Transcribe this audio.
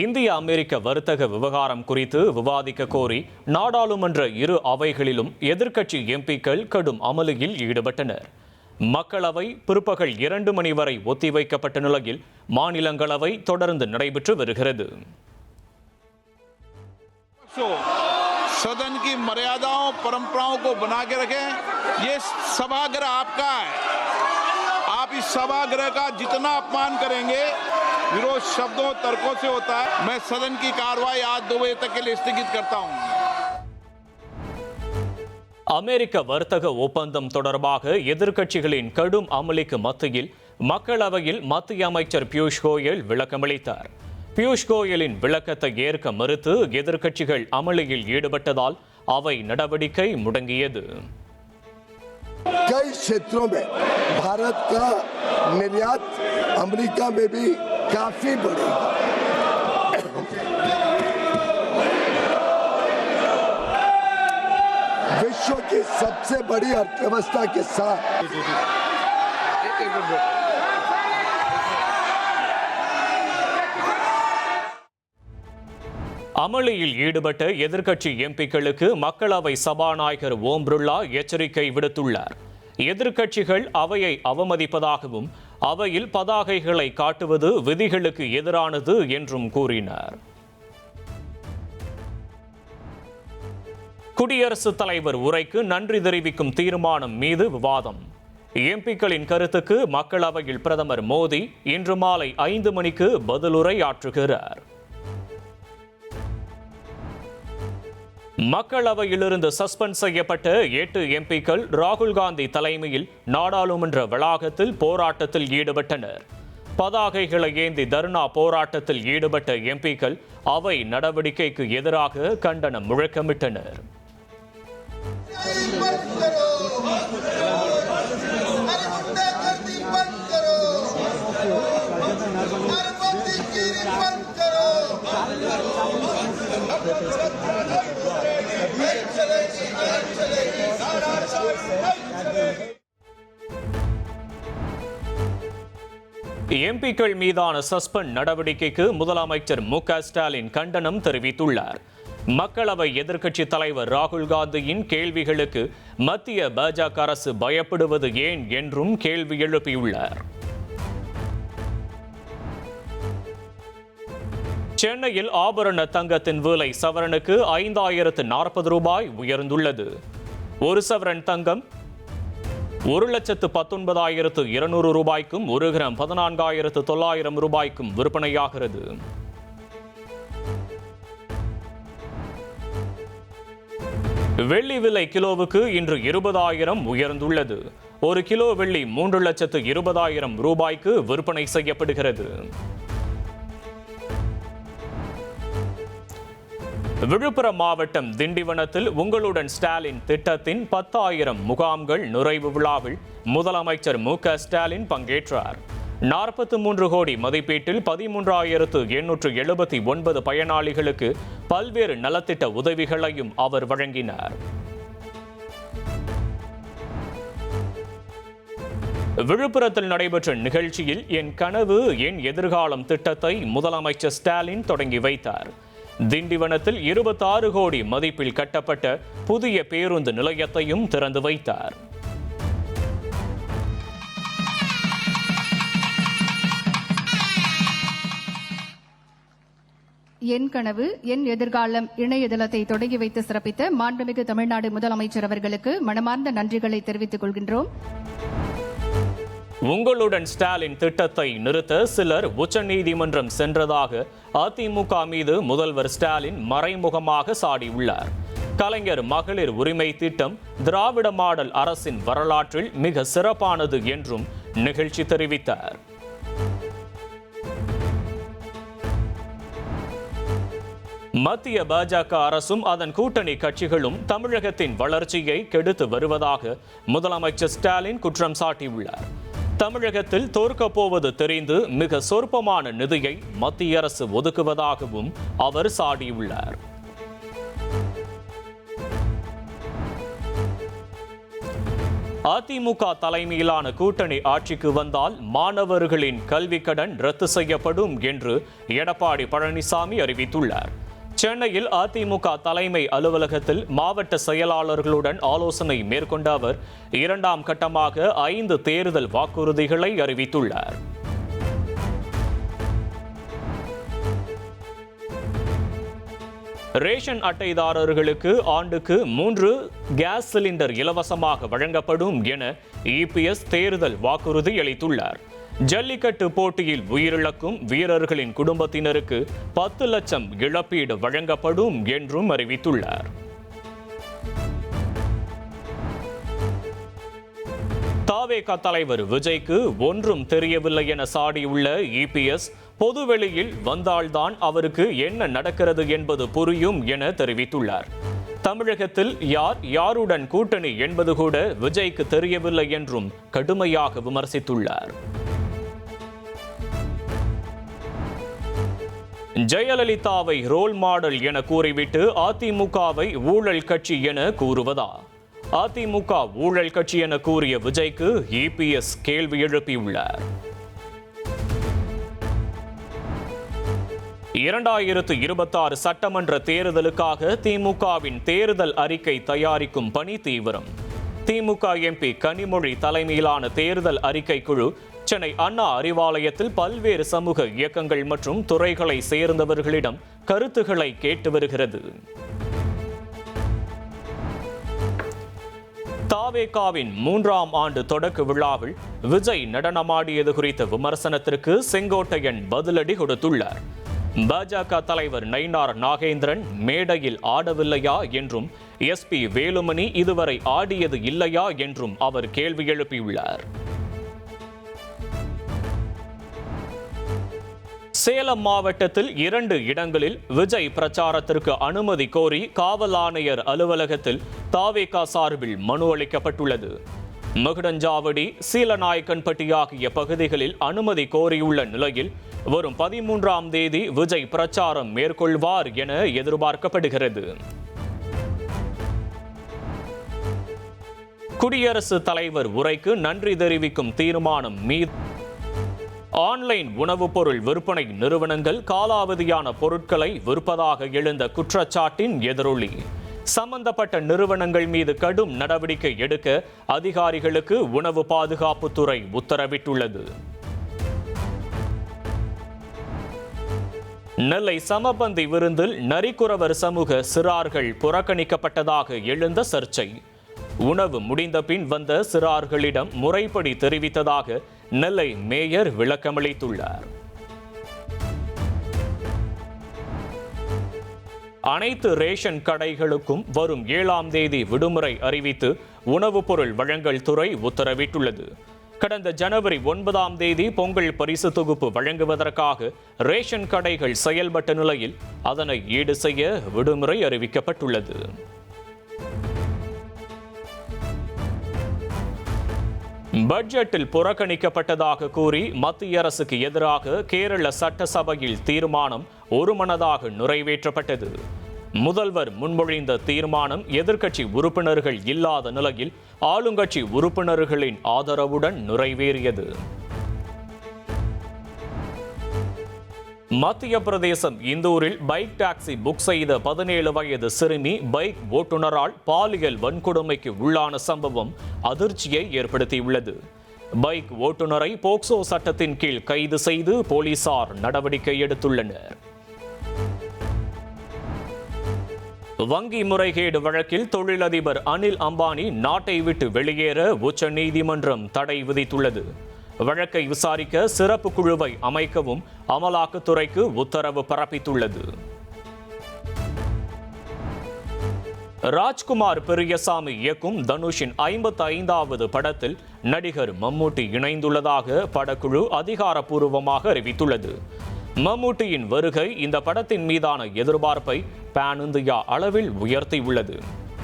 இந்திய அமெரிக்க வர்த்தக விவகாரம் குறித்து விவாதிக்க கோரி நாடாளுமன்ற இரு அவைகளிலும் எதிர்க்கட்சி எம்பிக்கள் கடும் அமளியில் ஈடுபட்டனர். மக்களவை பிற்பகல் 2 மணி வரை ஒத்திவைக்கப்பட்ட நிலையில் மாநிலங்களவை தொடர்ந்து நடைபெற்று வருகிறது. सदन की मर्यादाओं परंपराओं को बना के रखें. ये सभागृह आपका है. आप इस सभागृह का जितना अपमान करेंगे विरोध शब्दों तर्कों से होता है. मैं सदन की कार्रवाई आज 2 बजे तक के लिए स्थगित करता हूं. அமெரிக்க வர்த்தக ஒப்பந்தம் தொடர்பாக எதிர்க்கட்சிகளின் கடும் அமளிக்கு மத்தியில் மக்களவையில் மத்திய அமைச்சர் பியூஷ் கோயல் விளக்கமளித்தார். பியூஷ் கோயலின் விளக்கத்தை ஏற்க மறுத்து எதிர்க்கட்சிகள் அமளியில் ஈடுபட்டதால் அவை நடவடிக்கை முடங்கியது. कई क्षेत्रों में भारत का निर्यात अमेरिका में भी काफी बढ़ेगा. विश्व की सबसे बड़ी अर्थव्यवस्था के साथ அமளியில் ஈடுபட்ட எதிர்க்கட்சி எம்பிக்களுக்கு மக்களவை சபாநாயகர் ஓம் பிர்லா எச்சரிக்கை விடுத்துள்ளார். எதிர்க்கட்சிகள் அவையை அவமதிப்பதாகவும் அவையில் பதாகைகளை காட்டுவது விதிகளுக்கு எதிரானது என்றும் கூறினார். குடியரசுத் தலைவர் உரைக்கு நன்றி தெரிவிக்கும் தீர்மானம் மீது விவாதம். எம்பிக்களின் கருத்துக்கு மக்களவையில் பிரதமர் மோடி இன்று மாலை 5 மணிக்கு பதிலுரை ஆற்றுகிறார். மக்களவையிலிருந்து சஸ்பெண்ட் செய்யப்பட்ட 8 எம்பிக்கள் ராகுல் காந்தி தலைமையில் நாடாளுமன்ற வளாகத்தில் போராட்டத்தில் ஈடுபட்டனர். பதாகைகளை ஏந்தி தர்ணா போராட்டத்தில் ஈடுபட்ட எம்பிக்கள் அவை நடவடிக்கைக்கு எதிராக கண்டனம் முழக்கமிட்டனர். எம்பிக்கள் மீதான சஸ்பெண்ட் நடவடிக்கைக்கு முதலமைச்சர் மு.க. ஸ்டாலின் கண்டனம் தெரிவித்துள்ளார். மக்களவை எதிர்க்கட்சி தலைவர் ராகுல் காந்தியின் கேள்விகளுக்கு மத்திய பாஜக அரசு பயப்படுவது ஏன் என்றும் கேள்வி எழுப்பியுள்ளார். சென்னையில் ஆபரண தங்கத்தின் விலை சவரனுக்கு 5040 ரூபாய் உயர்ந்துள்ளது. ஒரு சவரன் தங்கம் 1,19,200 ரூபாய்க்கும் 1 கிராம் 14,900 ரூபாய்க்கும் விற்பனையாகிறது. வெள்ளி விலை கிலோவுக்கு இன்று 20,000 உயர்ந்துள்ளது. 1 கிலோ வெள்ளி 3,20,000 ரூபாய்க்கு விற்பனை செய்யப்படுகிறது. விழுப்புரம் மாவட்டம் திண்டிவனத்தில் உங்களுடன் ஸ்டாலின் திட்டத்தின் 10,000 முகாம்கள் நிறைவு விழாவில் முதலமைச்சர் மு.க. ஸ்டாலின் பங்கேற்றார். 43 கோடி மதிப்பீட்டில் 13,879 பயனாளிகளுக்கு பல்வேறு நலத்திட்ட உதவிகளையும் அவர் வழங்கினார். விழுப்புரத்தில் நடைபெற்ற நிகழ்ச்சியில் என் கனவு என் எதிர்காலம் திட்டத்தை முதலமைச்சர் ஸ்டாலின் தொடங்கி வைத்தார். திண்டிவனத்தில் 26 கோடி மதிப்பில் கட்டப்பட்ட புதிய பேருந்து நிலையத்தையும் திறந்து வைத்தார். என் கனவு என் எதிர்காலம் இணையதளத்தை தொடங்கி வைத்து சிறப்பித்த மாண்புமிகு தமிழ்நாடு முதலமைச்சர் அவர்களுக்கு மனமார்ந்த நன்றிகளை தெரிவித்துக் கொள்கின்றோம். உங்களுடன் ஸ்டாலின் திட்டத்தை நிறுத்த சிலர் உச்சநீதிமன்றம் சென்றதாக அதிமுக மீது முதல்வர் ஸ்டாலின் மறைமுகமாக சாடியுள்ளார். கலைஞர் மகளிர் உரிமை திட்டம் திராவிட மாடல் அரசின் வரலாற்றில் மிக சிறப்பானது என்றும் நிகழ்ச்சி தெரிவித்தார். மத்திய பாஜக அரசும் அதன் கூட்டணி கட்சிகளும் தமிழகத்தின் வளர்ச்சியை கெடுத்து வருவதாக முதலமைச்சர் ஸ்டாலின் குற்றம் சாட்டியுள்ளார். தமிழகத்தில் தோற்கப் போவது தெரிந்து மிக சொற்பமான நிதியை மத்திய அரசு ஒதுக்குவதாகவும் அவர் சாடியுள்ளார். அதிமுக தலைமையிலான கூட்டணி ஆட்சிக்கு வந்தால் மாணவர்களின் கல்விக் கடன் ரத்து செய்யப்படும் என்று எடப்பாடி பழனிசாமி அறிவித்துள்ளார். சென்னையில் அதிமுக தலைமை அலுவலகத்தில் மாவட்ட செயலாளர்களுடன் ஆலோசனை மேற்கொண்ட அவர் 2ஆம் கட்டமாக 5 தேர்தல் வாக்குறுதிகளை அறிவித்துள்ளார். ரேஷன் அட்டைதாரர்களுக்கு ஆண்டுக்கு 3 கேஸ் சிலிண்டர் இலவசமாக வழங்கப்படும் என இபிஎஸ் தேர்தல் வாக்குறுதி அளித்துள்ளார். ஜல்லிக்கட்டு போட்டியில் உயிரிழக்கும் வீரர்களின் குடும்பத்தினருக்கு 10 லட்சம் இழப்பீடு வழங்கப்படும் என்றும் அறிவித்துள்ளார். தாவேகா தலைவர் விஜய்க்கு ஒன்றும் தெரியவில்லை என சாடியுள்ள இபிஎஸ், பொதுவெளியில் வந்தால்தான் அவருக்கு என்ன நடக்கிறது என்பது புரியும் என தெரிவித்துள்ளார். தமிழகத்தில் யார் யாருடன் கூட்டணி என்பது கூட விஜய்க்கு தெரியவில்லை என்றும் கடுமையாக விமர்சித்துள்ளார். ஜெயலலிதாவை ரோல் மாடல் என கூறிவிட்டு அதிமுகவை ஊழல் கட்சி என கூறுவதா? அதிமுக ஊழல் கட்சி என கூறிய விஜய்க்கு இபிஎஸ் கேள்வி எழுப்பியுள்ளார். 2026 சட்டமன்ற தேர்தலுக்காக திமுகவின் தேர்தல் அறிக்கை தயாரிக்கும் பணி தீவிரம். திமுக எம்பி கனிமொழி தலைமையிலான தேர்தல் அறிக்கை குழு சென்னை அண்ணா அறிவாலயத்தில் பல்வேறு சமூக இயக்கங்கள் மற்றும் துறைகளை சேர்ந்தவர்களிடம் கருத்துக்களை கேட்டு வருகிறது. தாவேகாவின் 3ஆம் ஆண்டு தொடக்க விழாவில் விஜய் நடனமாடியது குறித்த விமர்சனத்திற்கு செங்கோட்டையன் பதிலடி கொடுத்துள்ளார். பாஜக தலைவர் நயினார் நாகேந்திரன் மேடையில் ஆடவில்லையா என்றும், எஸ்பி வேலுமணி இதுவரை ஆடியது இல்லையா என்றும் அவர் கேள்வி எழுப்பியுள்ளார். சேலம் மாவட்டத்தில் 2 இடங்களில் விஜய் பிரச்சாரத்திற்கு அனுமதி கோரி காவல் ஆணையர் அலுவலகத்தில் தாவேகா சார்பில் மனு அளிக்கப்பட்டுள்ளது. மகுடஞ்சாவடி, சீலநாயக்கன்பட்டி ஆகிய பகுதிகளில் அனுமதி கோரியுள்ள நிலையில் வரும் 13ஆம் தேதி விஜய் பிரச்சாரம் மேற்கொள்வார் என எதிர்பார்க்கப்படுகிறது. குடியரசுத் தலைவர் உரைக்கு நன்றி தெரிவிக்கும் தீர்மானம் மீது ஆன்லைன் உணவுப் பொருள் விற்பனை நிறுவனங்கள் காலாவதியான பொருட்களை விற்பதாக எழுந்த குற்றச்சாட்டின் எதிரொலி. சம்பந்தப்பட்ட நிறுவனங்கள் மீது கடும் நடவடிக்கை எடுக்க அதிகாரிகளுக்கு உணவு பாதுகாப்புத்துறை உத்தரவிட்டுள்ளது. நெல்லை சமபந்தி விருந்தில் நரிக்குறவர் சமூக சிறார்கள் புறக்கணிக்கப்பட்டதாக எழுந்த சர்ச்சை. உணவு முடிந்த பின் வந்த சிறார்களிடம் முறைப்படி தெரிவித்ததாக நெல்லை மேயர் விளக்கமளித்துள்ளார். அனைத்து ரேஷன் கடைகளுக்கும் வரும் 7ஆம் தேதி விடுமுறை அறிவித்து உணவுப் பொருள் வழங்கல் துறை உத்தரவிட்டுள்ளது. கடந்த ஜனவரி 9ஆம் தேதி பொங்கல் பரிசு தொகுப்பு வழங்குவதற்காக ரேஷன் கடைகள் செயல்பட்ட நிலையில் அதனை ஈடு செய்ய விடுமுறை அறிவிக்கப்பட்டுள்ளது. பட்ஜெட்டில் புறக்கணிக்கப்பட்டதாக கூறி மத்திய அரசுக்கு எதிராக கேரள சட்டசபையில் தீர்மானம் ஒருமனதாக நிறைவேற்றப்பட்டது. முதல்வர் முன்மொழிந்த தீர்மானம் எதிர்க்கட்சி உறுப்பினர்கள் இல்லாத நிலையில் ஆளுங்கட்சி உறுப்பினர்களின் ஆதரவுடன் நிறைவேறியது. மத்திய பிரதேசம் இந்தூரில் பைக் டாக்ஸி புக் செய்த 17 வயது சிறுமி பைக் ஓட்டுநரால் பாலியல் வன்கொடுமைக்கு உள்ளான சம்பவம் அதிர்ச்சியை ஏற்படுத்தியுள்ளது. பைக் ஓட்டுநரை போக்சோ சட்டத்தின் கீழ் கைது செய்து போலீசார் நடவடிக்கை எடுத்துள்ளனர். வங்கி முறைகேடு வழக்கில் தொழிலதிபர் அனில் அம்பானி நாட்டை விட்டு வெளியேற உச்சநீதிமன்றம் தடை விதித்துள்ளது. வழக்கை விசாரிக்க சிறப்பு குழுவை அமைக்கவும் அமலாக்கத்துறைக்கு உத்தரவு பிறப்பித்துள்ளது. ராஜ்குமார் பெரியசாமி இயக்கும் தனுஷின் 55வது படத்தில் நடிகர் மம்மூட்டி இணைந்துள்ளதாக படக்குழு அதிகாரப்பூர்வமாக அறிவித்துள்ளது. மம்மூட்டியின் வருகை இந்த படத்தின் மீதான எதிர்பார்ப்பை பான் இந்தியா அளவில் உயர்த்தியுள்ளது.